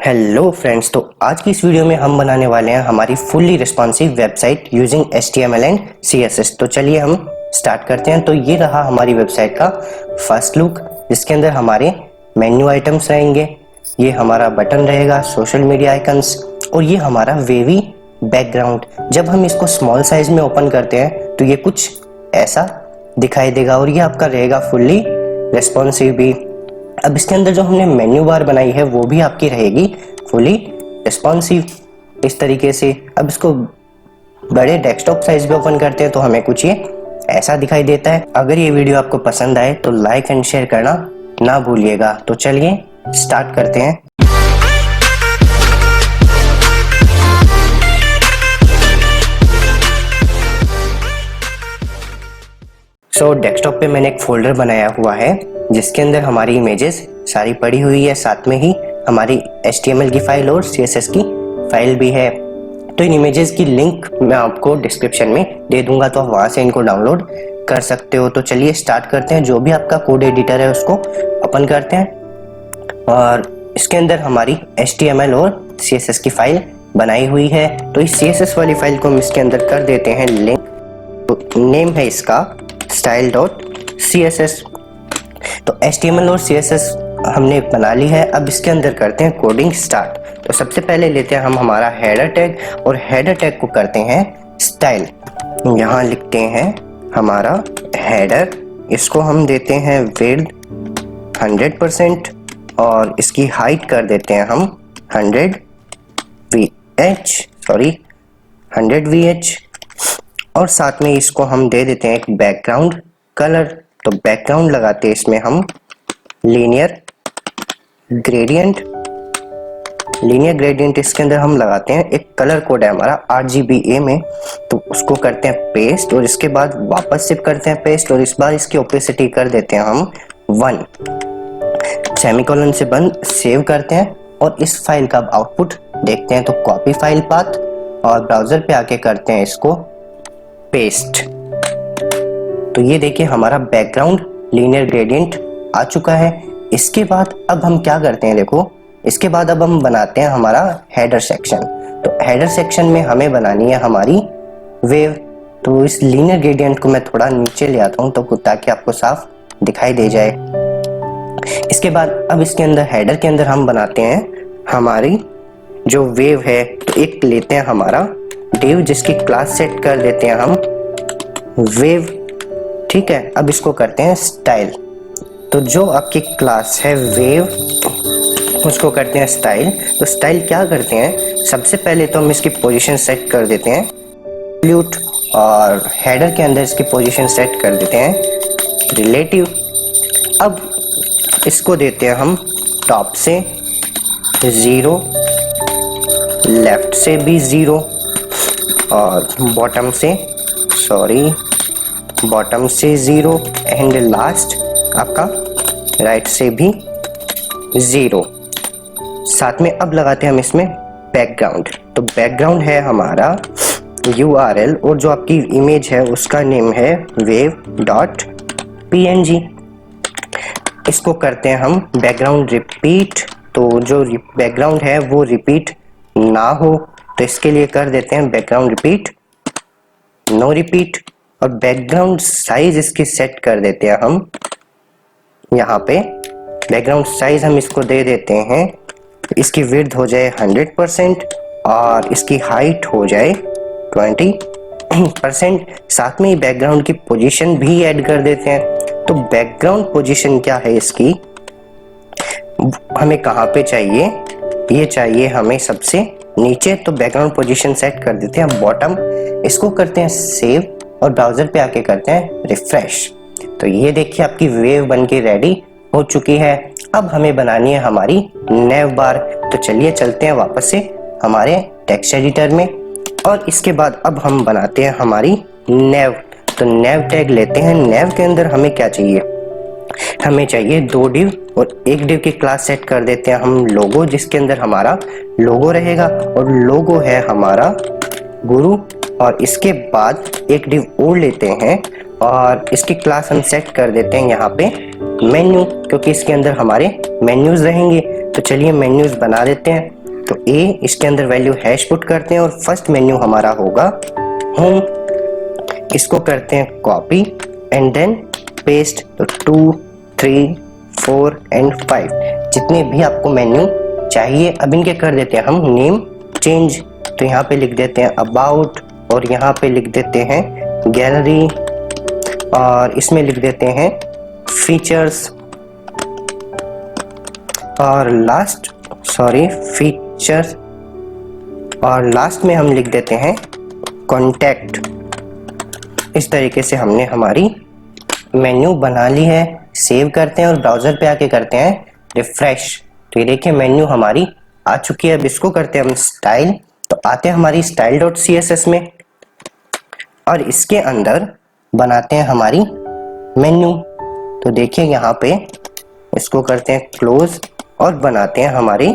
Hello friends, तो आज की इस वीडियो में हम बनाने वाले हैं हमारी fully responsive website using HTML and CSS। तो चलिए हम स्टार्ट करते हैं। तो ये रहा हमारी वेबसाइट का फर्स्ट लुक, जिसके अंदर हमारे मेन्यू आइटम्स रहेंगे, ये हमारा बटन रहेगा, सोशल मीडिया आइकन्स, और ये हमारा वेवी बैकग्राउंड। जब हम इसको स्मॉल साइज में ओपन करते हैं तो ये कुछ ऐसा दिखाई देगा और ये आपका रहेगा फुल्ली रिस्पॉन्सिव भी। अब इसके अंदर जो हमने मेन्यू बार बनाई है वो भी आपकी रहेगी फुली रिस्पॉन्सिव इस तरीके से। अब इसको बड़े डेस्कटॉप साइज पे ओपन करते हैं तो हमें कुछ ये ऐसा दिखाई देता है। अगर ये वीडियो आपको पसंद आए तो लाइक एंड शेयर करना ना भूलिएगा। तो चलिए स्टार्ट करते हैं। डेस्कटॉप पे मैंने एक फोल्डर बनाया हुआ है जिसके अंदर हमारी इमेजेस सारी पड़ी हुई है, साथ में ही हमारी HTML की फाइल और CSS की फाइल भी है। तो इन इमेजेस की लिंक मैं आपको डिस्क्रिप्शन में दे दूंगा, तो आप वहां से इनको डाउनलोड कर सकते हो। तो चलिए स्टार्ट करते हैं। जो भी आपका कोड एडिटर है उसको ओपन करते हैं और इसके अंदर हमारी HTML और CSS की फाइल बनाई हुई है। तो इस CSS वाली फाइल को हम इसके अंदर कर देते हैं लिंक। तो नेम है इसका style.css। तो HTML और CSS हमने बना ली है। अब इसके अंदर करते हैं कोडिंग स्टार्ट। तो सबसे पहले लेते हैं हम हमारा हेडर टैग और हेडर टैग को करते हैं स्टाइल। यहाँ लिखते हैं हमारा हेडर, इसको हम देते हैं विड्थ 100% और इसकी हाइट कर देते हैं हम 100 VH और साथ में इसको हम दे देते हैं एक बैकग्राउंड कलर। तो बैकग्राउंड लगाते हैं इसमें हम लीनियर ग्रेडियंट इसके अंदर हम लगाते हैं। एक कलर कोड है हमारा RGBA में, तो उसको करते हैं पेस्ट और इसके बाद वापस शिफ्ट करते हैं पेस्ट और इस बार इसकी ओपेसिटी कर देते हैं हम 1। सेमीकोलन से बंद सेव करते हैं और इस फाइल का आउटपुट देखते हैं। तो कॉपी फाइल पाथ और ब्राउजर पे आके करते हैं इसको पेस्ट। तो ये देखिए हमारा बैकग्राउंड लीनियर ग्रेडियंट आ चुका है। इसके बाद अब हम क्या करते हैं, देखो इसके बाद अब हम बनाते हैं हमारा हेडर सेक्शन। तो हेडर सेक्शन में हमें बनानी है हमारी वेव। तो इस लीनियर ग्रेडियंट को मैं थोड़ा नीचे ले आता हूँ तो ताकि आपको साफ दिखाई दे जाए। इसके बाद अब इसके अंदर हेडर के अंदर हम बनाते हैं हमारी जो वेव है। तो एक लेते हैं हमारा डिव जिसकी क्लास सेट कर देते हैं हम वेव, ठीक है। अब इसको करते हैं स्टाइल। तो जो आपकी क्लास है वेव उसको करते हैं स्टाइल। तो स्टाइल क्या करते हैं, सबसे पहले तो हम इसकी पोजीशन सेट कर देते हैं एब्सोल्यूट और हेडर के अंदर इसकी पोजीशन सेट कर देते हैं रिलेटिव। अब इसको देते हैं हम टॉप से 0, लेफ्ट से भी 0 और बॉटम से 0 एंड लास्ट आपका राइट से भी 0। साथ में अब लगाते हैं हम इसमें बैकग्राउंड। तो बैकग्राउंड है हमारा URL और जो आपकी इमेज है उसका नेम है wave.png। इसको करते हैं हम बैकग्राउंड रिपीट। तो जो बैकग्राउंड है वो रिपीट ना हो तो इसके लिए कर देते हैं बैकग्राउंड रिपीट नो रिपीट। और बैकग्राउंड साइज इसकी सेट कर देते हैं हम यहाँ पे। बैकग्राउंड साइज हम इसको दे देते हैं, इसकी विड्थ हो जाए 100% और इसकी हाइट हो जाए 20%। साथ में ही बैकग्राउंड की पोजीशन भी ऐड कर देते हैं। तो बैकग्राउंड पोजीशन क्या है इसकी, हमें कहाँ पे चाहिए, ये चाहिए हमें सबसे नीचे। तो बैकग्राउंड पोजीशन सेट कर देते हैं बॉटम। इसको करते हैं सेव और ब्राउजर पे आके करते हैं रिफ्रेश। तो ये देखिए आपकी वेव बनके रेडी हो चुकी है। अब हमें बनानी है हमारी नेव बार। तो चलिए चलते हैं वापस से हमारे टेक्स्ट एडिटर में और इसके बाद अब हम बनाते हैं हमारी नेव। तो नेव टैग लेते हैं। नेव के अंदर हमें क्या चाहिए, हमें चाहिए 2 डिव और एक डिव की क्लास सेट कर देते हैं हम लोगो, जिसके अंदर हमारा लोगो रहेगा और लोगो है हमारा गुरु। और इसके बाद एक डिव और लेते हैं और इसकी क्लास हम सेट कर देते हैं यहाँ पे मेन्यू, क्योंकि इसके अंदर हमारे मेन्यूज रहेंगे। तो चलिए मेन्यूज बना देते हैं। तो ए, इसके अंदर वैल्यू हैश पुट करते हैं और फर्स्ट मेन्यू हमारा होगा होम। इसको करते हैं कॉपी एंड देन पेस्ट। तो 2, 3, 4 एंड 5 जितने भी आपको मेन्यू चाहिए, अब इनके कर देते हैं हम नेम चेंज। तो यहाँ पे लिख देते हैं अबाउट और यहाँ पे लिख देते हैं गैलरी और इसमें लिख देते हैं फीचर्स और फीचर्स और लास्ट में हम लिख देते हैं कॉन्टैक्ट। इस तरीके से हमने हमारी मेन्यू बना ली है। सेव करते हैं और ब्राउजर पे आके करते हैं रिफ्रेश। तो ये देखिए मेन्यू हमारी आ चुकी है। अब इसको करते हैं हम स्टाइल। तो आते हैं हमारी style.css में और इसके अंदर बनाते हैं हमारी मेन्यू। तो देखिए यहाँ पे इसको करते हैं क्लोज और बनाते हैं हमारी,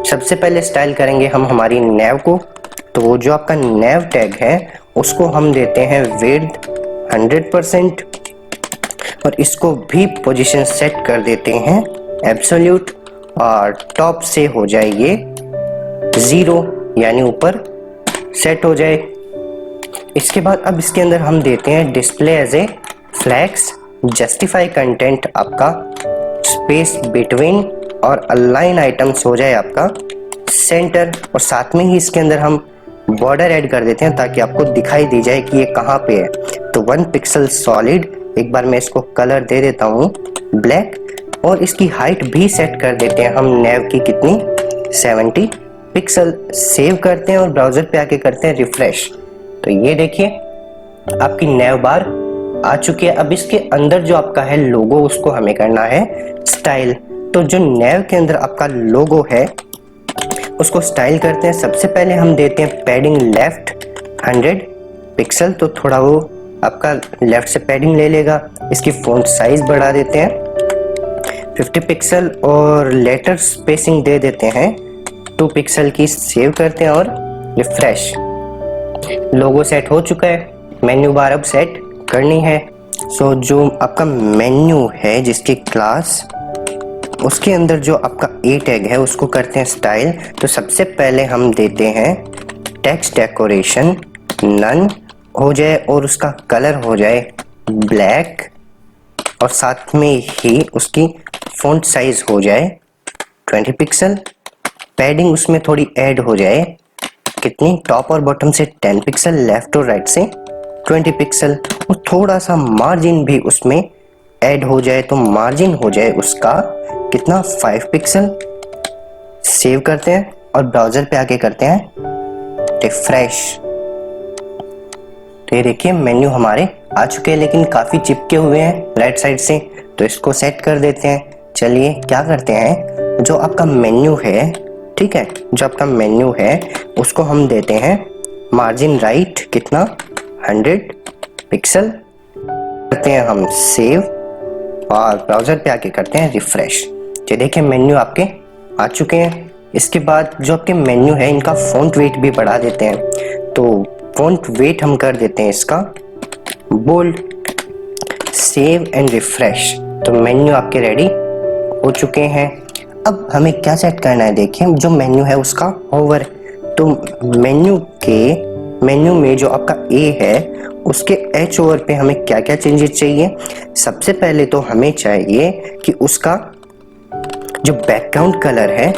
सबसे पहले स्टाइल करेंगे हम हमारी नेव को। तो वो जो आपका नेव टैग है उसको हम देते हैं विड्थ 100% और इसको भी पोजीशन सेट कर देते हैं एब्सोल्यूट और टॉप से हो जाए ये 0 यानी ऊपर सेट हो जाए। इसके बाद अब इसके अंदर हम देते हैं display as a flex, justify content आपका स्पेस बिटवीन और अलाइन आइटम्स हो जाए आपका सेंटर और साथ में ही इसके अंदर हम बॉर्डर ऐड कर देते हैं ताकि आपको दिखाई दी जाए कि ये कहाँ पे है। तो 1 पिक्सल सॉलिड, एक बार मैं इसको कलर दे देता हूँ ब्लैक और इसकी हाइट भी सेट कर देते हैं हम नेव की कितनी 70 पिक्सल। सेव करते हैं और ब्राउजर पे आके करते हैं रिफ्रेश। तो ये देखिए आपकी नेव बार आ चुकी है। अब इसके अंदर जो आपका है लोगो उसको हमें करना है स्टाइल। तो जो नेव के अंदर आपका लोगो है उसको स्टाइल करते हैं। सबसे पहले हम देते हैं पैडिंग लेफ्ट 100 पिक्सल। तो थोड़ा वो आपका लेफ्ट से पैडिंग ले लेगा। इसकी फ़ॉन्ट साइज बढ़ा देते हैं 50 पिक्सल और लेटर स्पेसिंग दे देते हैं 2 पिक्सल की। सेव करते हैं और रिफ्रेश। लोगो सेट हो चुका है। मेन्यू बार अब सेट करनी है। सो जो आपका मेन्यू है जिसकी क्लास, उसके अंदर जो आपका ए टैग है उसको करते हैं स्टाइल। तो सबसे पहले हम देते हैं टेक्स्ट डेकोरेशन नन हो जाए और उसका कलर हो जाए ब्लैक और साथ में ही उसकी फ़ॉन्ट साइज हो जाए 20 पिक्सल। पैडिंग उसमें थोड़ी ऐड हो जाए कितनी, टॉप और बॉटम से 10 पिक्सल, लेफ्ट और राइट से 20 पिक्सल और थोड़ा सा मार्जिन भी उसमें ऐड हो जाए। तो मार्जिन हो जाए उसका कितना 5 पिक्सल। सेव करते हैं और ब्राउजर पे आके करते हैं रिफ्रेश। तो ये देखिए मेन्यू हमारे आ चुके हैं लेकिन काफी चिपके हुए हैं राइट साइड से। तो इसको सेट कर देते हैं। चलिए क्या करते हैं, जो आपका मेन्यू है, ठीक है, जो आपका मेन्यू है उसको हम देते हैं मार्जिन राइट कितना 100 पिक्सल। करते हैं हम सेव और ब्राउजर पे आके करते हैं रिफ्रेश। ये देखिए मेन्यू आपके आ चुके हैं। इसके बाद जो आपके मेन्यू है इनका फ़ॉन्ट वेट भी बढ़ा देते हैं। तो फ़ॉन्ट वेट हम कर देते हैं इसका बोल्ड। Save and refresh. तो मेन्यू आपके रेडी हो चुके हैं। अब हमें क्या सेट करना है, देखिए जो मेन्यू है उसका होवर। तो मेन्यू में जो आपका ए है उसके एच ओवर पे हमें क्या क्या चेंजेस चाहिए। सबसे पहले तो हमें चाहिए कि उसका जो बैकग्राउंड कलर है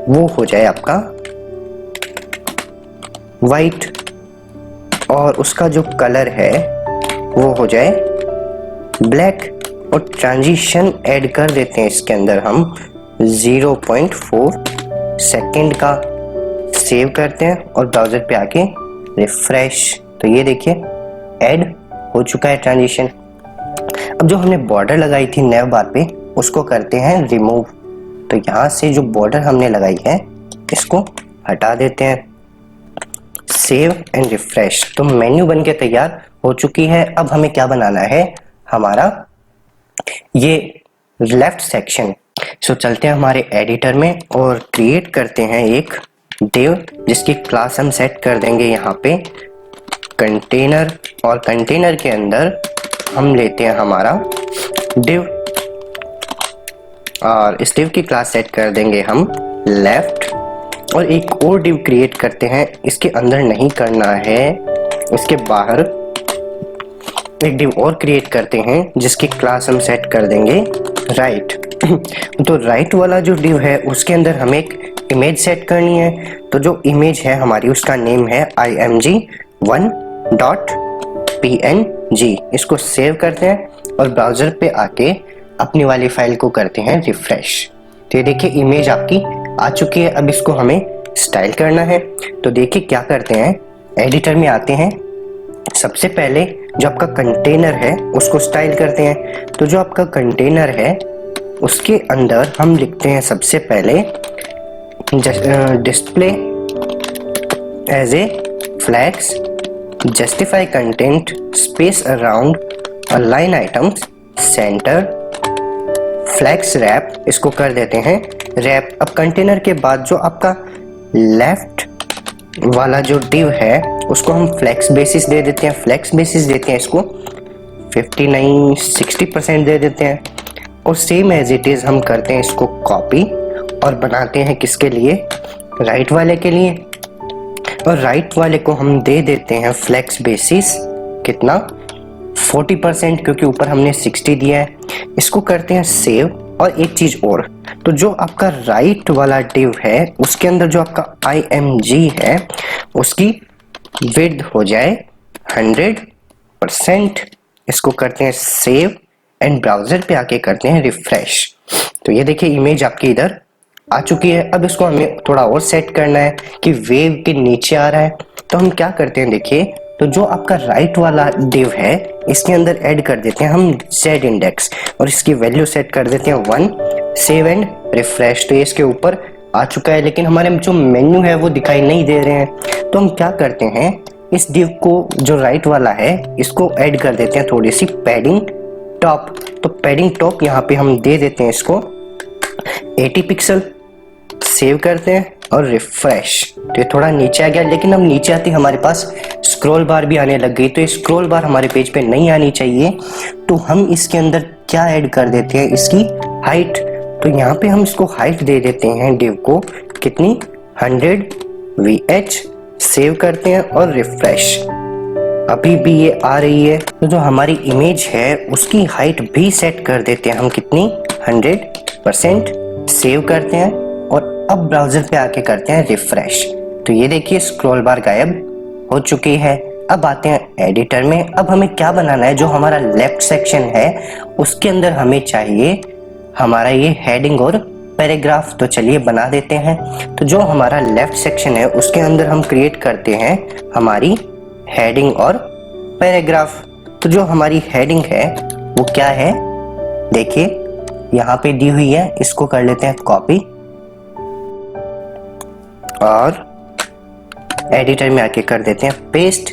वो हो जाए आपका वाइट और उसका जो कलर है वो हो जाए ब्लैक और ट्रांजिशन ऐड कर देते हैं इसके अंदर हम 0.4 सेकेंड का। सेव करते हैं और ब्राउजर पे आके रिफ्रेश। तो ये देखिए ऐड हो चुका है ट्रांजिशन। अब जो हमने बॉर्डर लगाई थी नेव बार पे उसको करते हैं रिमूव। तो यहाँ से जो बॉर्डर हमने लगाई है इसको हटा देते हैं। Save and refresh. तो मेन्यू बनके तैयार हो चुकी है। अब हमें क्या बनाना है, हमारा ये लेफ्ट सेक्शन। सो चलते हैं हमारे एडिटर में और क्रिएट करते हैं एक डिव जिसकी क्लास हम सेट कर देंगे यहाँ पे कंटेनर। और कंटेनर के अंदर हम लेते हैं हमारा डिव और इस div की क्लास सेट कर देंगे हम लेफ्ट, और एक और div क्रिएट करते हैं, इसके अंदर नहीं करना है, इसके बाहर एक div और क्रिएट करते हैं जिसकी क्लास हम सेट कर देंगे राइट। तो राइट वाला जो div है उसके अंदर हमें एक इमेज सेट करनी है। तो जो इमेज है हमारी उसका नेम है img1.png। इसको सेव करते हैं और ब्राउज़र पे आके अपनी वाली फाइल को करते हैं रिफ्रेश। तो ये देखिए इमेज आपकी आ चुकी है। अब इसको हमें स्टाइल करना है। तो देखिए क्या करते हैं, एडिटर में आते हैं, सबसे पहले जो आपका कंटेनर है उसको स्टाइल करते हैं। तो जो आपका कंटेनर है उसके अंदर हम लिखते हैं सबसे पहले display as a flex justify content space around align items center flex wrap, इसको कर देते हैं रैप। अब कंटेनर के बाद जो आपका लेफ्ट वाला जो div है उसको हम फ्लेक्स बेसिस दे देते हैं। फ्लेक्स बेसिस देते हैं इसको 59-60% दे देते हैं, और सेम एज इट इज हम करते हैं इसको कॉपी और बनाते हैं किसके लिए, राइट वाले के लिए। और राइट वाले को हम दे देते हैं फ्लेक्स बेसिस कितना 40%, क्योंकि ऊपर हमने 60 दिया है। इसको करते हैं सेव। और एक चीज और, तो जो आपका राइट वाला div है उसके अंदर जो आपका img है उसकी विड्थ हो जाए 100%। इसको करते हैं सेव एंड ब्राउजर पे आके करते हैं रिफ्रेश। तो ये देखिए इमेज आपकी इधर आ चुकी है। अब इसको हमें थोड़ा और सेट करना है कि वेव के नीचे आ रहा है। तो हम क्या करते हैं, देखिए तो जो आपका राइट वाला div है इसके अंदर ऐड कर देते हैं हम z इंडेक्स, और इसकी वैल्यू सेट कर देते हैं 1। Save and refresh. तो ये इसके ऊपर आ चुका है, लेकिन हमारे जो मेन्यू है वो दिखाई नहीं दे रहे हैं। तो हम क्या करते हैं, इस div को जो राइट वाला है इसको ऐड कर देते हैं थोड़ी सी पैडिंग टॉप। तो पैडिंग टॉप यहाँ पे हम दे देते हैं इसको 80 पिक्सल। सेव करते हैं और रिफ्रेश। तो ये थोड़ा नीचे आ गया, लेकिन अब नीचे आती हमारे पास स्क्रॉल बार भी आने लग गई। तो ये स्क्रॉल बार हमारे पेज पे नहीं आनी चाहिए, तो हम इसके अंदर क्या ऐड कर देते हैं, इसकी हाइट। तो यहाँ पे हम इसको हाइट दे देते हैं div को कितनी 100 VH। सेव करते हैं और रिफ्रेश। अभी भी ये आ रही है। तो जो हमारी इमेज है उसकी हाइट भी सेट कर देते हैं हम कितनी 100%। सेव करते हैं और अब ब्राउजर पे आके करते हैं रिफ्रेश। तो ये देखिए स्क्रॉल बार गायब हो चुकी है। अब आते हैं एडिटर में। अब हमें क्या बनाना है, जो हमारा लेफ्ट सेक्शन है उसके अंदर हमें चाहिए हमारा ये हेडिंग और पैराग्राफ। तो चलिए बना देते हैं। तो जो हमारा लेफ्ट सेक्शन है उसके अंदर हम क्रिएट करते हैं हमारी हेडिंग और पैराग्राफ। तो जो हमारी हेडिंग है वो क्या है, देखिए यहाँ पे दी हुई है, इसको कर लेते हैं कॉपी और एडिटर में आके कर देते हैं पेस्ट।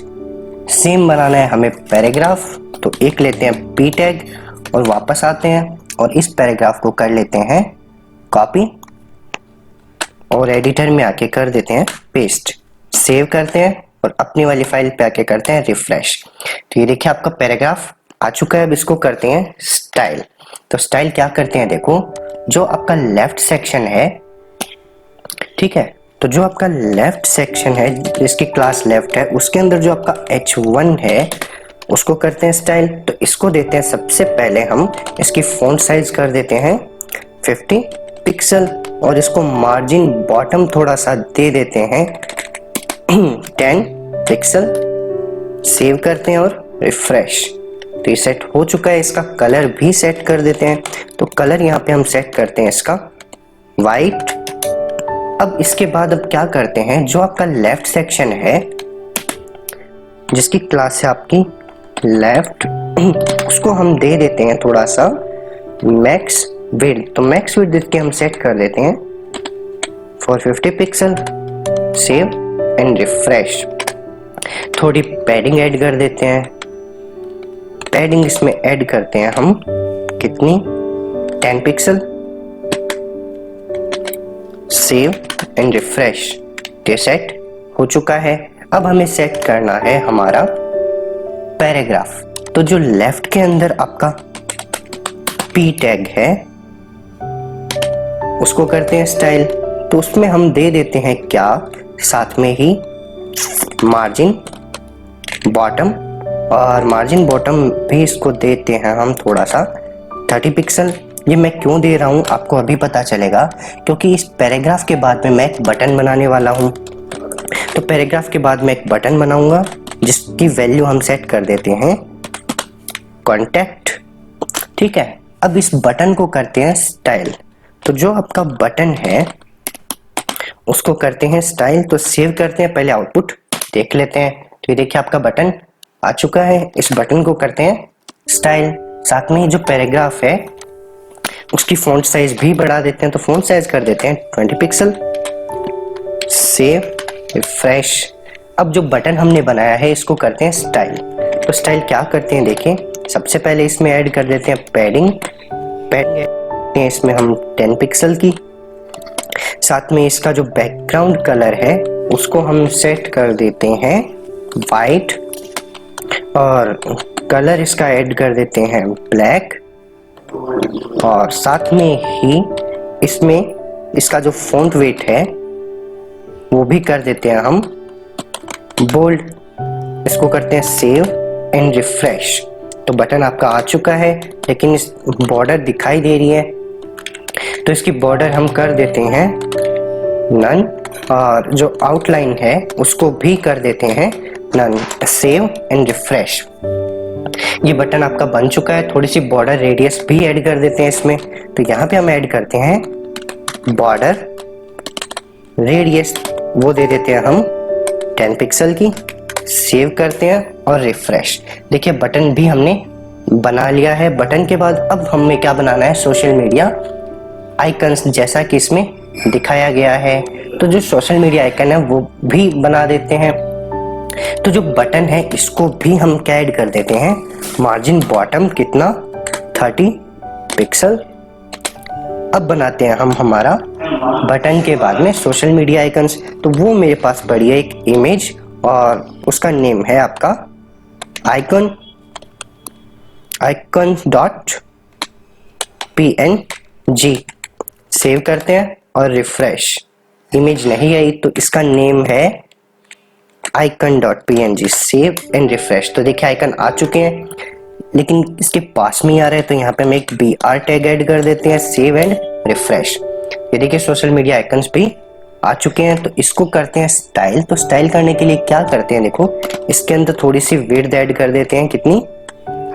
सेम बनाना है हमें पैराग्राफ। तो एक लेते हैं p टैग और वापस आते हैं और इस पैराग्राफ को कर लेते हैं कॉपी और एडिटर में आके कर देते हैं पेस्ट। सेव करते हैं और अपनी वाली फाइल पे आके करते हैं रिफ्रेश। तो ये देखिए आपका पैराग्राफ आ चुका है। अब इसको करते हैं स्टाइल। तो स्टाइल क्या करते हैं, देखो जो आपका लेफ्ट सेक्शन है, ठीक है, तो जो आपका लेफ्ट सेक्शन है जिसकी क्लास लेफ्ट है उसके अंदर जो आपका H1 है उसको करते हैं स्टाइल। तो इसको देते हैं सबसे पहले हम इसकी फॉन्ट साइज कर देते हैं 50 पिक्सल और इसको मार्जिन बॉटम थोड़ा सा दे देते हैं 10 पिक्सल। सेव करते हैं और रिफ्रेश। तो ये सेट हो चुका है। इसका कलर भी सेट कर देते हैं। तो कलर यहाँ पे हम सेट करते हैं इसका वाइट। अब इसके बाद अब क्या करते हैं, जो आपका लेफ्ट सेक्शन है जिसकी क्लास है आपकी लेफ्ट, उसको हम दे देते हैं थोड़ा सा मैक्स विड्थ। तो मैक्स विड्थ देख के हम सेट कर देते हैं 450 पिक्सल। Save and refresh. थोड़ी पैडिंग ऐड कर देते हैं। पैडिंग इसमें ऐड करते हैं हम कितनी 10 पिक्सल। Save and refresh. ये सेट हो चुका है। अब हमें सेट करना है हमारा पैराग्राफ। तो जो लेफ्ट के अंदर आपका p टैग है उसको करते हैं स्टाइल। तो उसमें हम दे देते हैं क्या, साथ में ही मार्जिन बॉटम, और मार्जिन बॉटम भी इसको देते हैं हम थोड़ा सा 30 पिक्सल। ये मैं क्यों दे रहा हूँ आपको अभी पता चलेगा, क्योंकि इस पैराग्राफ के बाद में मैं एक बटन बनाने वाला हूँ। तो पैराग्राफ के बाद मैं एक बटन बनाऊंगा जिसकी वैल्यू हम सेट कर देते हैं कॉन्टैक्ट। ठीक है, अब इस बटन को करते हैं स्टाइल। तो जो आपका बटन है उसको करते हैं स्टाइल। तो सेव करते हैं, पहले आउटपुट देख लेते हैं। तो ये देखिए आपका बटन आ चुका है। इस बटन को करते हैं स्टाइल। साथ में जो पैराग्राफ है उसकी फॉन्ट साइज भी बढ़ा देते हैं। तो फॉन्ट साइज कर देते हैं 20 पिक्सल। Save, refresh. अब जो बटन हमने बनाया है इसको करते हैं स्टाइल। तो स्टाइल क्या करते हैं देखें, सबसे पहले इसमें ऐड कर देते हैं पैडिंग। पैडिंग इसमें हम 10 पिक्सल की। साथ में इसका जो बैकग्राउंड कलर है उसको हम सेट कर देते हैं वाइट, और कलर इसका ऐड कर देते हैं ब्लैक। और साथ में ही इसमें इसका जो फॉन्ट वेट है वो भी कर देते हैं हम बोल्ड। इसको करते हैं सेव एंड रिफ्रेश। तो बटन आपका आ चुका है, लेकिन इस बॉर्डर दिखाई दे रही है, तो इसकी बॉर्डर हम कर देते हैं नन, और जो आउटलाइन है उसको भी कर देते हैं नन। Save and refresh. ये बटन आपका बन चुका है। थोड़ी सी बॉर्डर रेडियस भी ऐड कर देते हैं इसमें। तो यहाँ पे हम ऐड करते हैं बॉर्डर रेडियस, वो दे देते हैं हम 10 पिक्सल की। सेव करते हैं और रिफ्रेश। देखिए बटन भी हमने बना लिया है। बटन के बाद अब हमें क्या बनाना है, सोशल मीडिया आइकन्स, जैसा कि इसमें दिखाया गया है। तो जो सोशल मीडिया आइकन है वो भी बना देते हैं। तो जो बटन है इसको भी हम क्या ऐड कर देते हैं, मार्जिन बॉटम कितना 30 पिक्सल। अब बनाते हैं हम हमारा बटन के बाद में सोशल मीडिया आइकन्स। तो वो मेरे पास पड़ी है एक इमेज, और उसका नेम है आपका आइकन डॉट png। सेव करते हैं और रिफ्रेश। इमेज नहीं आई तो इसका नेम है icon.png। Save and refresh. तो देखिए आइकन आ चुके हैं, लेकिन इसके पास में ही आ रहा है, तो यहाँ पे हम एक BR टैग ऐड कर देते हैं। Save and refresh. ये देखिए सोशल मीडिया आइकन्स भी आ चुके हैं। तो इसको करते हैं स्टाइल। तो स्टाइल करने के लिए क्या करते हैं, देखो इसके अंदर थोड़ी सी विड्थ ऐड कर देते हैं, कितनी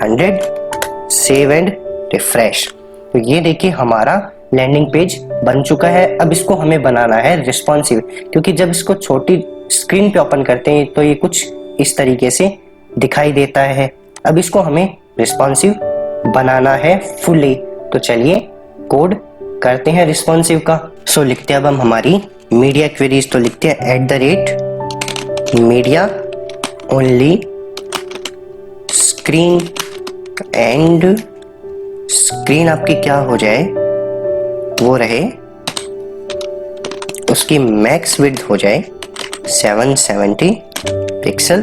100। Save and refresh. तो ये देखिए हमारा लैंडिंग पेज बन चुका है। अब इसको हमें बनाना है रिस्पॉन्सिव, क्योंकि जब इसको छोटी स्क्रीन पे ओपन करते हैं तो ये कुछ इस तरीके से दिखाई देता है। अब इसको हमें रिस्पॉन्सिव बनाना है फुली। तो चलिए कोड करते हैं रिस्पॉन्सिव का। सो लिखते हैं अब हम हमारी मीडिया क्वेरीज। तो लिखते हैं @media only screen, and screen आपकी क्या हो जाए, वो रहे उसकी मैक्स विड्थ हो जाए 770 पिक्सल।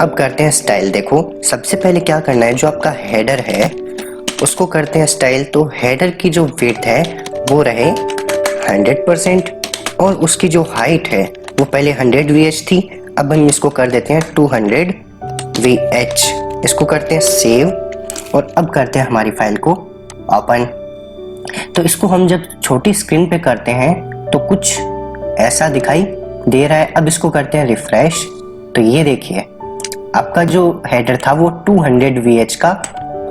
अब करते हैं स्टाइल। देखो सबसे पहले क्या करना है, जो आपका हेडर है उसको करते हैं स्टाइल। तो हेडर की जो विड्थ है वो रहे 100%, और उसकी जो हाइट है वो पहले 100 VH थी, अब हम इसको कर देते हैं 200 VH। इसको करते हैं सेव, और अब करते हैं हमारी फाइल को ओपन। तो इसको हम जब छोटी स्क्रीन पे करते हैं तो कुछ ऐसा दिखाई दे रहा है। अब इसको करते हैं रिफ्रेश। तो ये देखिए आपका जो हेडर था वो 200 VH का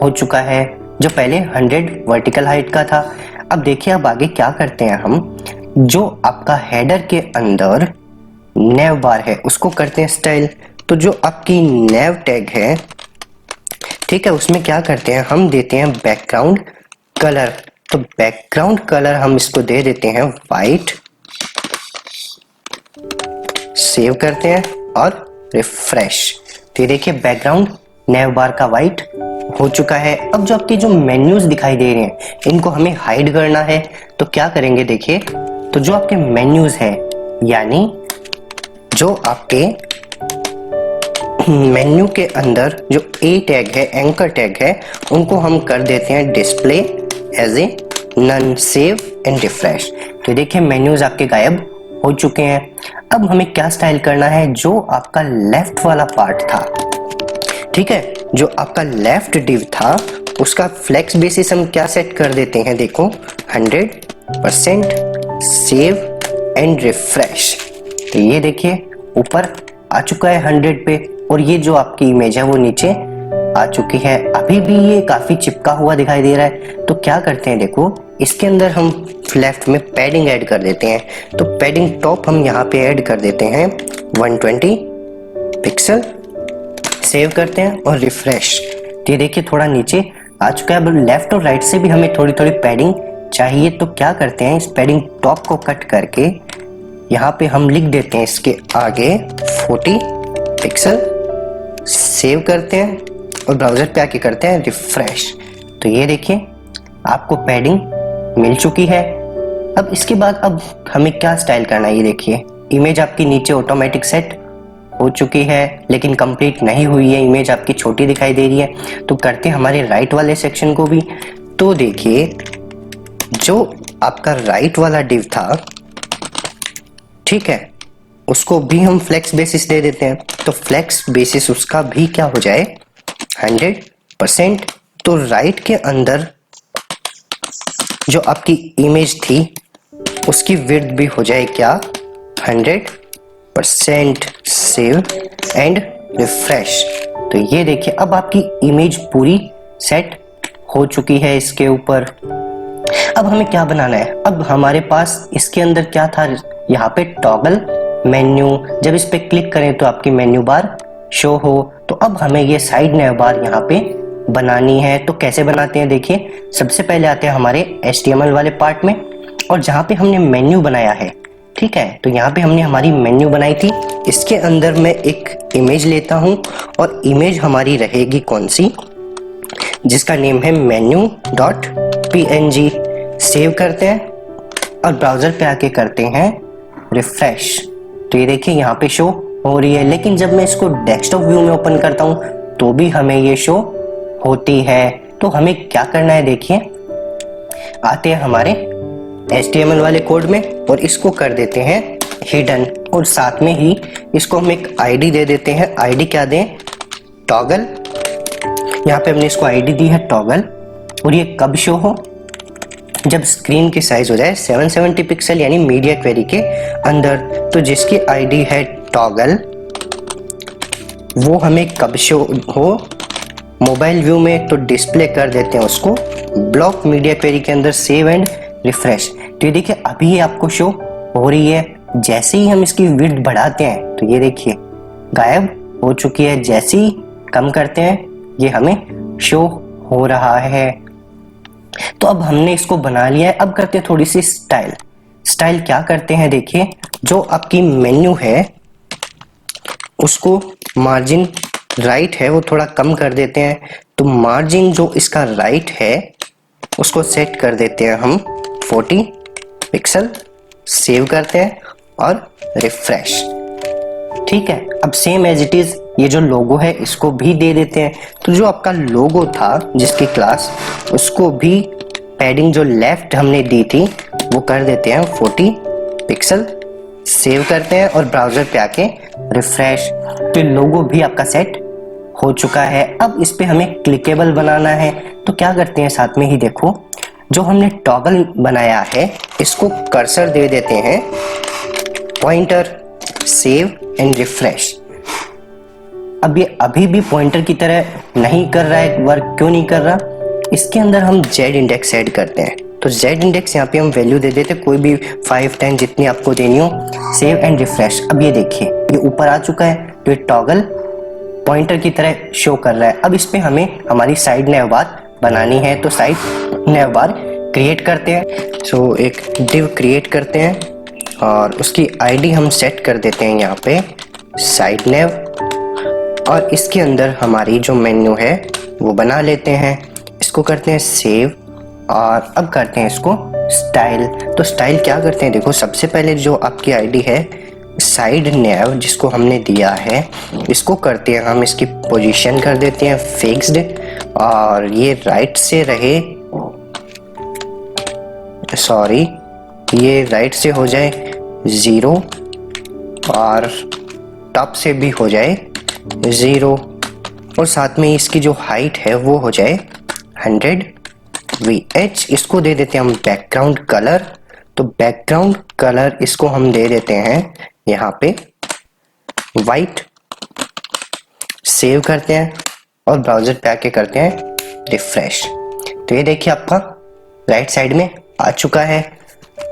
हो चुका है, जो पहले 100 वर्टिकल हाइट का था। अब देखिए अब आगे क्या करते हैं हम, जो आपका हेडर के अंदर नेव बार है उसको करते हैं स्टाइल। तो जो आपकी नेव टैग है, ठीक है, उसमें क्या करते हैं, हम देते हैं बैकग्राउंड कलर। तो बैकग्राउंड कलर हम इसको दे देते हैं वाइट। सेव करते हैं और रिफ्रेश। तो ये देखिए बैकग्राउंड नेव बार का वाइट हो चुका है। अब जो आपके जो मेन्यूज दिखाई दे रहे हैं इनको हमें हाइड करना है। तो क्या करेंगे, देखिए तो जो आपके मेन्यूज है, यानी जो आपके मेन्यू के अंदर जो ए टैग है, एंकर टैग है, उनको हम कर देते हैं display as a none, save and refresh. तो देखिए मेन्यूज आपके गायब हो चुके हैं। अब हमें क्या स्टाइल करना है, जो आपका लेफ्ट वाला पार्ट था, ठीक है, जो आपका लेफ्ट डिव था उसका फ्लेक्स बेसिस हम क्या सेट कर देते हैं, देखो 100%, सेव एंड रिफ्रेश। तो ये देखिए ऊपर आ चुका है 100 पे, और ये जो आपकी इमेज है वो नीचे आ चुकी है। अभी भी ये काफी चिपका हुआ दिखाई दे रहा है, तो क्या करते हैं, देखो इसके अंदर हम लेफ्ट में पैडिंग ऐड कर देते हैं। तो पैडिंग टॉप हम यहाँ पे ऐड कर देते हैं 120 पिक्सल, सेव करते हैं और रिफ्रेश। तो ये देखिए थोड़ा नीचे आ चुका है। अब लेफ्ट और राइट से भी हमें थोड़ी थोड़ी पैडिंग चाहिए, तो क्या करते हैं, इस पैडिंग टॉप को कट करके यहाँ पे हम लिख देते हैं इसके आगे 40 पिक्सल, सेव करते हैं और ब्राउजर पे आके करते हैं रिफ्रेश। तो ये देखिए आपको पैडिंग मिल चुकी है। अब इसके बाद अब हमें क्या स्टाइल करना है, ये देखिए इमेज आपकी नीचे ऑटोमेटिक सेट हो चुकी है, लेकिन कंप्लीट नहीं हुई है, इमेज आपकी छोटी दिखाई दे रही है। तो करते हैं हमारे राइट वाले सेक्शन को भी। तो देखिए जो आपका राइट वाला डिव था, ठीक है, उसको भी हम फ्लेक्स बेसिस दे देते हैं। तो फ्लेक्स बेसिस उसका भी क्या हो जाए 100%। तो राइट के अंदर जो आपकी इमेज थी उसकी विड्थ भी हो जाए क्या 100%, सेव एंड रिफ्रेश। तो ये देखिए अब आपकी इमेज पूरी सेट हो चुकी है इसके ऊपर। अब हमें क्या बनाना है, अब हमारे पास इसके अंदर क्या था, यहाँ पे टॉगल मेन्यू, जब इस पे क्लिक करें तो आपकी मेन्यू बार शो हो। तो अब हमें ये साइड नेव बार यहाँ पे बनानी है। तो कैसे बनाते हैं, देखिए सबसे पहले आते हैं हमारे HTML वाले पार्ट में, और जहाँ पे हमने मेन्यू बनाया है, ठीक है, तो यहाँ पे हमने हमारी मेन्यू बनाई थी। इसके अंदर मैं एक इमेज लेता हूँ और इमेज हमारी रहेगी कौन सी, जिसका नेम है menu.png। सेव करते हैं और ब्राउजर पे आके करते हैं रिफ्रेश। तो ये देखिए यहाँ पे शो हो रही है, लेकिन जब मैं इसको डेस्कटॉप व्यू में ओपन करता हूँ तो भी हमें ये शो होती है। तो हमें क्या करना है, देखिए आते हैं हमारे HTML वाले कोड में और इसको कर देते हैं हिडन, और साथ में ही इसको हम एक आईडी दे देते हैं। आईडी क्या दें, टॉगल। यहाँ पे हमने इसको आईडी दी है टॉगल, और ये कब शो हो, जब स्क्रीन की साइज हो जाए 770 पिक्सल यानी मीडिया क्वेरी के अंदर। तो जिसकी आईडी है टॉगल वो हमें कब शो हो, मोबाइल व्यू में, तो डिस्प्ले कर देते हैं उसको ब्लॉक मीडिया क्वेरी के अंदर, सेव एंड रिफ्रेश। तो ये देखिए अभी ये आपको शो हो रही है। जैसे ही हम इसकी विड्थ बढ़ाते हैं तो ये देखिए गायब हो चुकी है, जैसे ही कम करते हैं ये हमें शो हो रहा है। तो अब हमने इसको बना लिया है। अब करते हैं थोड़ी सी स्टाइल क्या करते हैं, देखिए जो आपकी मेन्यू है उसको मार्जिन राइट है वो थोड़ा कम कर देते हैं। तो मार्जिन जो इसका राइट है उसको सेट कर देते हैं हम 40 पिक्सल, सेव करते हैं और रिफ्रेश। ठीक है, अब सेम एज इट इज ये जो लोगो है इसको भी दे देते हैं। तो जो आपका लोगो था जिसकी क्लास, उसको भी पैडिंग जो लेफ्ट हमने दी थी वो कर देते हैं 40 पिक्सल, सेव करते हैं और ब्राउजर पे आके रिफ्रेश। तो लोगो भी आपका सेट हो चुका है। अब इस पे हमें क्लिकेबल बनाना है। तो क्या करते हैं, साथ में ही देखो जो हमने टॉगल बनाया है इसको कर्सर दे देते हैं पॉइंटर, सेव एंड रिफ्रेश। अब ये अभी भी पॉइंटर की तरह नहीं कर रहा है, वर्क क्यों नहीं कर रहा, इसके अंदर हम जेड इंडेक्स ऐड करते हैं। तो जेड इंडेक्स यहाँ पे हम वैल्यू दे देते हैं कोई भी 5, 10 जितनी आपको देनी हो, सेव एंड रिफ्रेश। अब ये देखिए ये ऊपर आ चुका है, तो ये टॉगल पॉइंटर की तरह शो कर रहा है। अब इस पे हमें हमारी साइड नेव बार बनानी है। तो साइड नेव बार क्रिएट करते हैं। सो एक डिव क्रिएट करते हैं और उसकी आईडी हम सेट कर देते हैं यहाँ पे साइड नेव, और इसके अंदर हमारी जो मेन्यू है वो बना लेते हैं। इसको करते हैं सेव और अब करते हैं इसको स्टाइल। तो स्टाइल क्या करते हैं, देखो सबसे पहले जो आपकी आईडी है साइड नेव जिसको हमने दिया है इसको करते हैं हम, इसकी पोजीशन कर देते हैं फिक्स्ड और ये राइट से रहे सॉरी, ये राइट से हो जाए 0 और टॉप से भी हो जाए 0 और साथ में इसकी जो हाइट है वो हो जाए 100 VH। इसको दे देते हैं हम बैकग्राउंड कलर। तो बैकग्राउंड कलर इसको हम दे देते हैं यहाँ पे वाइट। सेव करते हैं और ब्राउजर पे आके करते हैं रिफ्रेश। तो ये देखिए आपका राइट साइड में आ चुका है।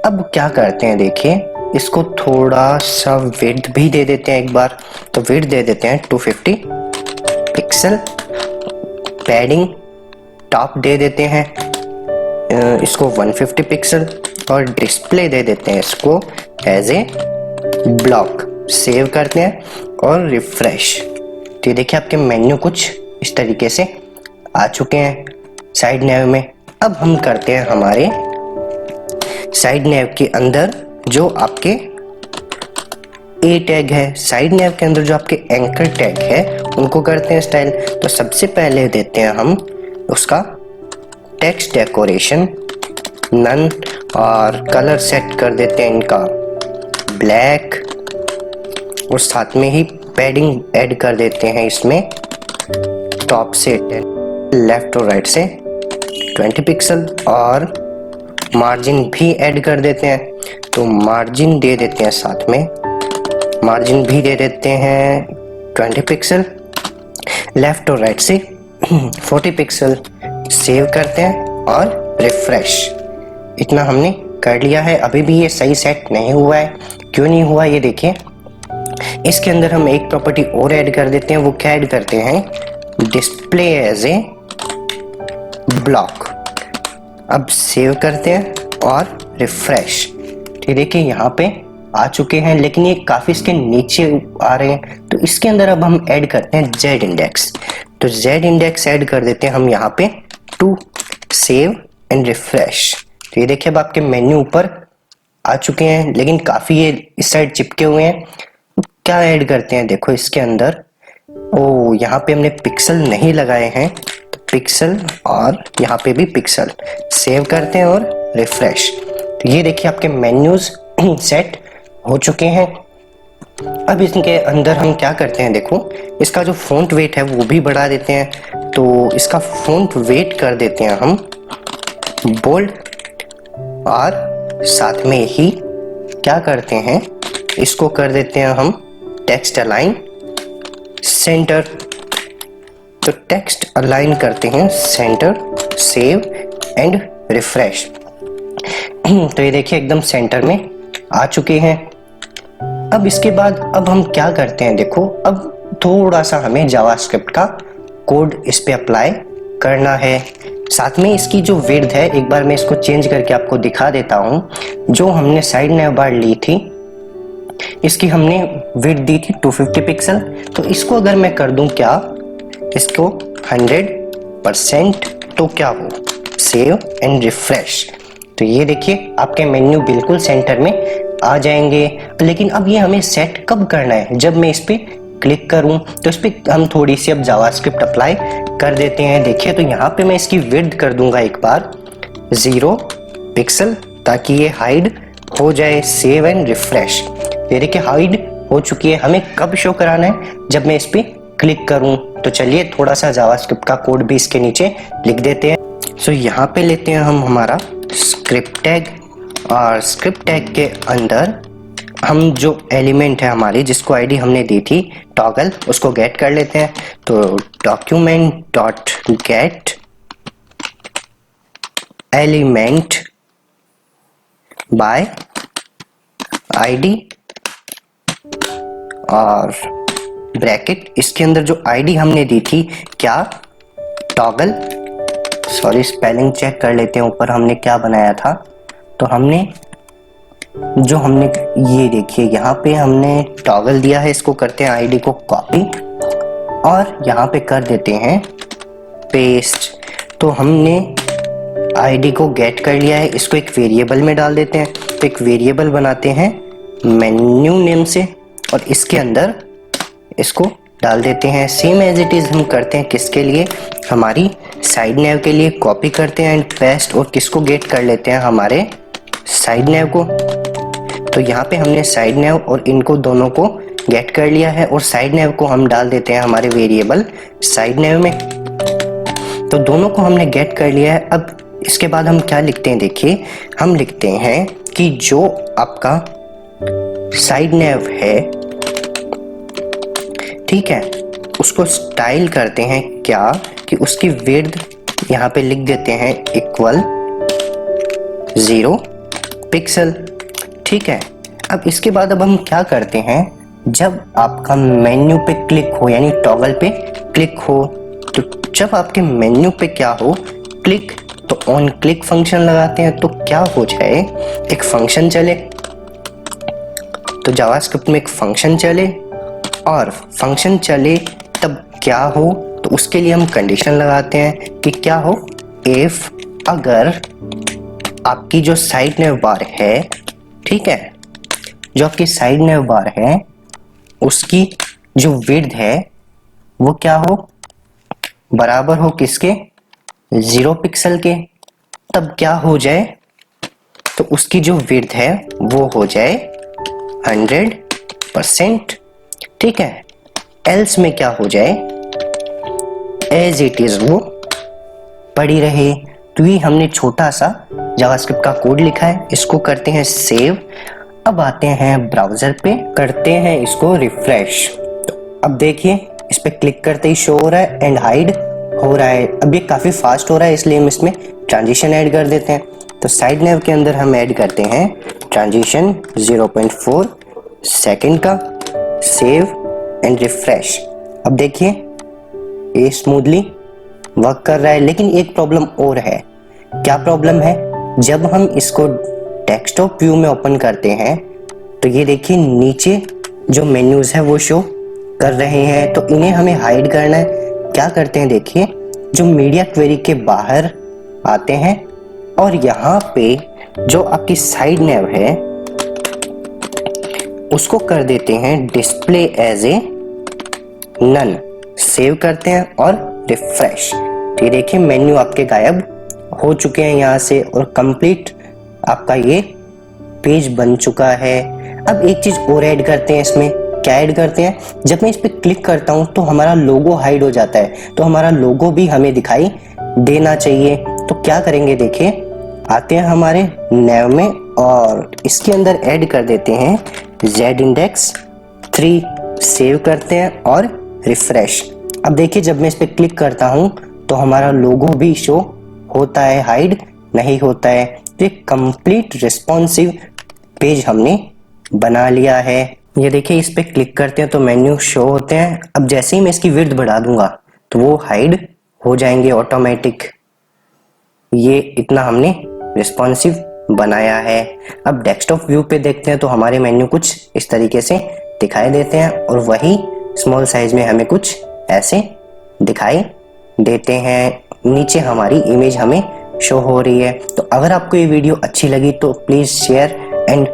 अब क्या करते हैं, देखिए इसको थोड़ा सा विड्थ भी दे देते हैं एक बार। तो विड्थ दे देते हैं 250 पिक्सल। पैडिंग टॉप दे देते हैं इसको 150 पिक्सल और डिस्प्ले दे देते हैं इसको एज ए ब्लॉक। सेव करते हैं और रिफ्रेश। तो ये देखिए आपके मेन्यू कुछ इस तरीके से आ चुके हैं साइड नेव में। अब हम करते हैं हमारे साइड नेव के अंदर जो आपके ए टैग है, साइड नेव के अंदर जो आपके एंकर टैग है उनको करते हैं स्टाइल। तो सबसे पहले देते हैं हम उसका टेक्स्ट डेकोरेशन नन और कलर सेट कर देते हैं इनका ब्लैक और साथ में ही पैडिंग ऐड कर देते हैं इसमें टॉप से 10, लेफ्ट और राइट से 20 पिक्सल और मार्जिन भी ऐड कर देते हैं। तो मार्जिन दे देते हैं, साथ में मार्जिन भी दे देते हैं 20 पिक्सल, लेफ्ट और राइट से 40 पिक्सल। सेव करते हैं और रिफ्रेश। इतना हमने कर लिया है। अभी भी ये सही सेट नहीं हुआ है। क्यों नहीं हुआ ये देखिए। इसके अंदर हम एक प्रॉपर्टी और ऐड कर देते हैं। वो क्या ऐड करते हैं, डिस्प्ले एज ए ब्लॉक। अब सेव करते हैं और रिफ्रेश। तो देखिए यहाँ पे आ चुके हैं, लेकिन ये काफी इसके नीचे आ रहे हैं। तो इसके अंदर अब हम ऐड करते हैं जेड इंडेक्स। तो जेड इंडेक्स ऐड कर देते हैं हम यहाँ पे 2। Save and refresh. तो ये देखिए अब आपके मेन्यू ऊपर आ चुके हैं, लेकिन काफी ये इस साइड चिपके हुए हैं। तो क्या ऐड करते हैं, देखो इसके अंदर ओ यहाँ पे हमने पिक्सल नहीं लगाए हैं। तो पिक्सल और यहाँ पे भी पिक्सल। सेव करते हैं और रिफ्रेश। तो ये देखिए आपके मेन्यूज सेट हो चुके हैं। अब इसके अंदर हम क्या करते हैं, देखो इसका जो फॉन्ट वेट है वो भी बढ़ा देते हैं। तो इसका फॉन्ट वेट कर देते हैं हम बोल्ड और साथ में ही क्या करते हैं, इसको कर देते हैं हम टेक्स्ट अलाइन सेंटर। तो टेक्स्ट अलाइन करते हैं सेंटर, सेव एंड रिफ्रेश। तो ये देखिए एकदम सेंटर में आ चुके हैं। अब इसके बाद अब हम क्या करते हैं, देखो अब थोड़ा सा हमें जावास्क्रिप्ट का कोड इस पे अप्लाई करना है। साथ में इसकी जो विड्थ है, एक बार मैं इसको चेंज करके आपको दिखा देता हूं। जो हमने साइड नेव बार ली थी इसकी हमने विड्थ दी थी 250 पिक्सल। तो इसको अगर मैं कर दूं क्या, इसको 100%, तो क्या हो, सेव एंड रिफ्रेश। तो ये देखिए आपके मेन्यू बिल्कुल सेंटर में आ जाएंगे। लेकिन अब ये हमें सेट कब करना है, जब मैं इस पे क्लिक करूं। तो इस पे हम थोड़ी सी अब जावास्क्रिप्ट अप्लाई कर देते हैं। देखिए तो यहाँ पे मैं इसकी विड्थ कर दूंगा एक बार 0 पिक्सल, ताकि ये हाइड हो जाए। Save and refresh. ये देखिए हाइड हो चुकी है। हमें कब शो कराना है, जब मैं इस पे क्लिक करूं। तो चलिए थोड़ा सा जावास्क्रिप्ट का कोड भी इसके नीचे लिख देते हैं। सो यहाँ पे लेते हैं हम हमारा स्क्रिप्ट टैग और स्क्रिप्ट टैग के अंदर हम जो एलिमेंट है हमारी, जिसको आईडी हमने दी थी टॉगल, उसको गेट कर लेते हैं। तो document dot gate element by ID और ब्रैकेट, इसके अंदर जो आईडी हमने दी थी क्या, टॉगल, सॉरी स्पेलिंग चेक कर लेते हैं ऊपर हमने क्या बनाया था। तो हमने ये देखिए यहाँ पे हमने टॉगल दिया है। इसको करते हैं आईडी को कॉपी और यहाँ पे कर देते हैं पेस्ट। तो हमने आईडी को गेट कर लिया है, इसको एक वेरिएबल में डाल देते हैं। तो एक वेरिएबल बनाते हैं मेन्यू नेम से और इसके अंदर इसको डाल देते हैं। सेम एज इट इज हम करते हैं किसके लिए, हमारी साइड नेव के लिए। कॉपी करते हैं एंड पेस्ट और किसको गेट कर लेते हैं, हमारे साइड नेव को। तो यहाँ पे हमने साइड नेव और इनको दोनों को गेट कर लिया है और साइड नेव को हम डाल देते हैं हमारे वेरिएबल साइड नेव में। तो दोनों को हमने गेट कर लिया है। अब इसके बाद हम क्या लिखते हैं, देखिए हम लिखते हैं कि जो आपका साइड नेव है, ठीक है, उसको स्टाइल करते हैं क्या कि उसकी विड्थ यहाँ पे लिख देते हैं इक्वल 0 पिक्सल, ठीक है। अब इसके बाद अब हम क्या करते हैं, जब आपका मेन्यू पे क्लिक हो यानी टॉगल पे क्लिक हो, तो जब आपके मेन्यू पे क्या हो क्लिक, तो ऑन क्लिक फंक्शन लगाते हैं। तो क्या हो जाए, एक फंक्शन चले, तो जावास्क्रिप्ट में एक फंक्शन चले और फंक्शन चले तब क्या हो, तो उसके लिए हम कंडीशन लगाते हैं कि क्या हो, इफ अगर आपकी जो साइड नेव बार है, ठीक है, जो आपकी साइड नेव बार है उसकी जो विड्थ है वो क्या हो, बराबर हो किसके, 0 पिक्सल के। तब क्या हो जाए, तो उसकी जो विड्थ है वो हो जाए 100%, ठीक है। एल्स में क्या हो जाए, एज इट इज वो पड़ी रहे। तो ये हमने छोटा सा जावास्क्रिप्ट का कोड लिखा है, इसको करते हैं सेव। अब आते हैं ब्राउजर पे, करते हैं इसको रिफ्रेश। तो अब देखिए इस पे क्लिक करते ही शो हो रहा है एंड हाइड हो रहा है। अब ये काफी फास्ट हो रहा है, इसलिए हम इसमें ट्रांजिशन ऐड कर देते हैं। तो साइड नेव के अंदर हम ऐड करते हैं ट्रांजिशन 0.4 सेकेंड का, सेव एंड रिफ्रेश। अब देखिए ये स्मूथली वर्क कर रहा है, लेकिन एक प्रॉब्लम और है। क्या प्रॉब्लम है, जब हम इसको डेस्कटॉप व्यू में ओपन करते हैं तो ये देखिए नीचे जो मेन्यूज है वो शो कर रहे हैं, तो इन्हें हमें हाइड करना है। क्या करते हैं, देखिए जो मीडिया क्वेरी के बाहर आते हैं और यहाँ पे जो आपकी साइड नेव है उसको कर देते हैं display as a none, save करते हैं और रिफ्रेश। तो ये देखिए मेन्यू आपके गायब हो चुके हैं यहाँ से और कंप्लीट आपका ये पेज बन चुका है। अब एक चीज और ऐड करते हैं इसमें, क्या ऐड करते हैं, जब मैं इस पे क्लिक करता हूँ तो हमारा लोगो हाइड हो जाता है, तो हमारा लोगो भी हमें दिखाई देना चाहिए। तो क्या करेंगे, देखिए आते हैं हमारे नेव में और इसके अंदर ऐड कर देते हैं z-index 3, सेव करते हैं और रिफ्रेश। अब देखिए जब मैं इस पे क्लिक करता हूं तो हमारा लोगो भी शो होता है, हाइड नहीं होता है। तो एक कंप्लीट रिस्पॉन्सिव पेज हमने बना लिया है। ये देखिए इस पे क्लिक करते हैं तो मेन्यू शो होते हैं। अब जैसे ही मैं इसकी विड्थ बढ़ा दूंगा तो वो हाइड हो जाएंगे ऑटोमेटिक। ये इतना हमने रिस्पॉन्सिव बनाया है। अब डेस्कटॉप व्यू पे देखते हैं तो हमारे मेन्यू कुछ इस तरीके से दिखाई देते हैं और वही स्मॉल साइज में हमें कुछ ऐसे दिखाई देते हैं। नीचे हमारी इमेज हमें शो हो रही है। तो अगर आपको ये वीडियो अच्छी लगी तो प्लीज शेयर एंड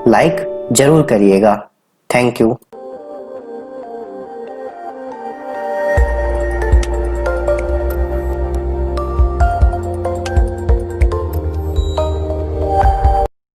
लाइक जरूर करिएगा। Thank you.